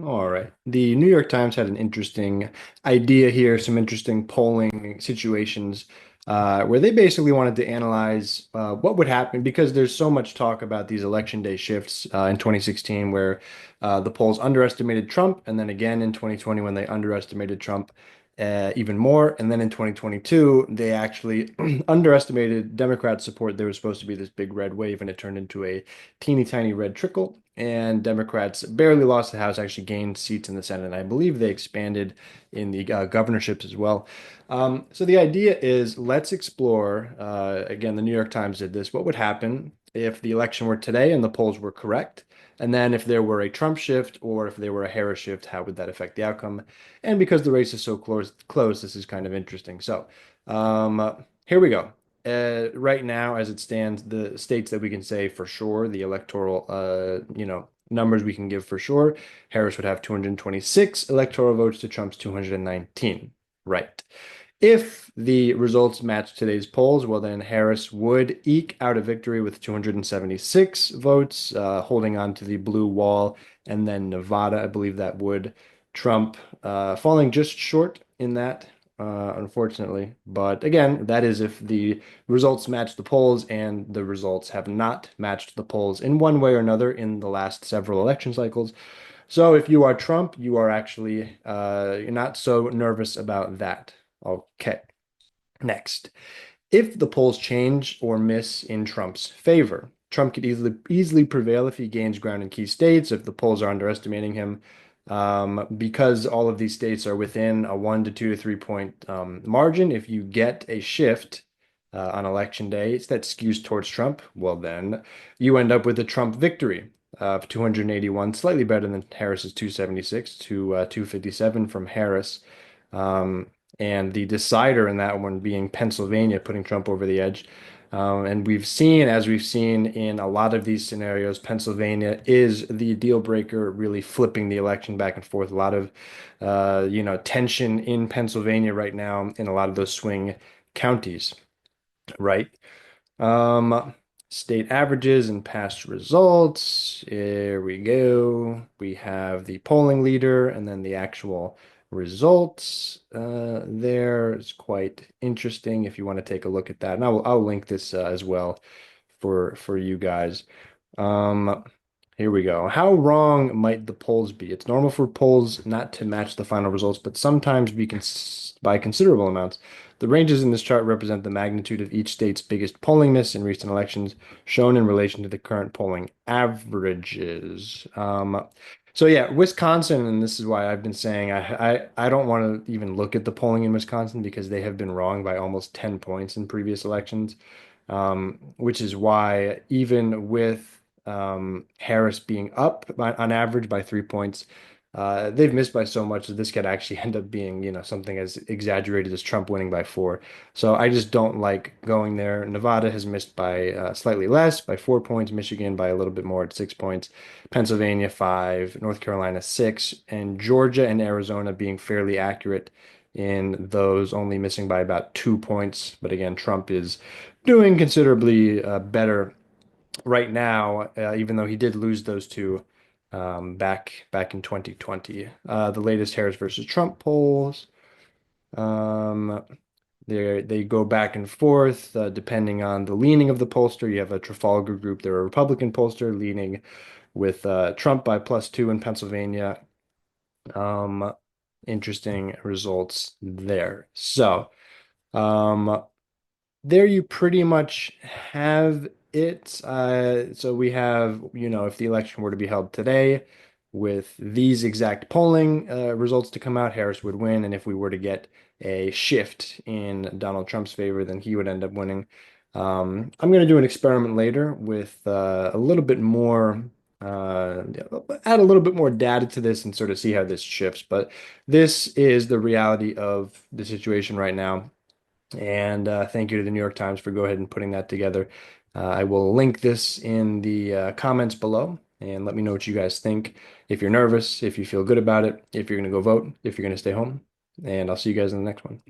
All right. The New York Times had an interesting idea here, some interesting polling situations where they basically wanted to analyze what would happen because there's so much talk about these election day shifts in 2016 where the polls underestimated Trump, and then again in 2020 when they underestimated Trump even more, and then in 2022 they actually underestimated Democrat support. There was supposed to be this big red wave, and it turned into a teeny tiny red trickle, and Democrats barely lost the House, actually gained seats in the Senate. And I believe they expanded in the governorships as well. So the idea is let's explore, again, the New York Times did this, what would happen if the election were today and the polls were correct? And then if there were a Trump shift or if there were a Harris shift, how would that affect the outcome? And because the race is so close, this is kind of interesting. So here we go. Right now, as it stands, the states that we can say for sure, the electoral, numbers we can give for sure, Harris would have 226 electoral votes to Trump's 219. Right. If the results match today's polls, well, then Harris would eke out a victory with 276 votes, holding on to the blue wall. And then Nevada, I believe that would Trump falling just short in that, unfortunately. But again, that is if the results match the polls, and the results have not matched the polls in one way or another in the last several election cycles. So if you are Trump, you are actually you're not so nervous about that. Okay. Next, if the polls change or miss in Trump's favor, Trump could easily prevail if he gains ground in key states, if the polls are underestimating him, because all of these states are within a 1 to 2 to 3 point margin. If you get a shift on election day that skews towards Trump, well, then you end up with a Trump victory of 281, slightly better than Harris's 276 to 257 from Harris. Um, and the decider in that one being Pennsylvania, putting Trump over the edge. And we've seen, as we've seen in a lot of these scenarios, Pennsylvania is the deal breaker, really flipping the election back and forth. A lot of, tension in Pennsylvania right now in a lot of those swing counties, right? Um, State averages and past results. Here we go. We have the polling leader and then the actual results. There is quite interesting if you want to take a look at that. And I'll link this as well for you guys. Um, Here we go. How wrong might the polls be? It's normal for polls not to match the final results, but sometimes by considerable amounts. The ranges in this chart represent the magnitude of each state's biggest polling miss in recent elections, shown in relation to the current polling averages. So yeah, Wisconsin, and this is why I've been saying I don't want to even look at the polling in Wisconsin because they have been wrong by almost 10 points in previous elections, which is why even with Harris being up on average by 3 points, they've missed by so much that this could actually end up being, something as exaggerated as Trump winning by 4. So I just don't like going there. Nevada has missed by slightly less, by 4 points. Michigan by a little bit more at 6 points. Pennsylvania 5, North Carolina 6, and Georgia and Arizona being fairly accurate in those, only missing by about 2 points. But again, Trump is doing considerably better right now, even though he did lose those two back in 2020. The latest Harris versus Trump polls, um, they go back and forth depending on the leaning of the pollster. You have a Trafalgar Group, they're a Republican pollster leaning with Trump by +2 in Pennsylvania. Um, Interesting results there. So, um, there you pretty much have it. So we have, if the election were to be held today with these exact polling results to come out, Harris would win. And if we were to get a shift in Donald Trump's favor, then he would end up winning. I'm going to do an experiment later with a little bit more, add a little bit more data to this and sort of see how this shifts. But this is the reality of the situation right now. And thank you to the New York Times for go ahead and putting that together. I will link this in the comments below and let me know what you guys think. If you're nervous, if you feel good about it, if you're going to go vote, if you're going to stay home. And I'll see you guys in the next one.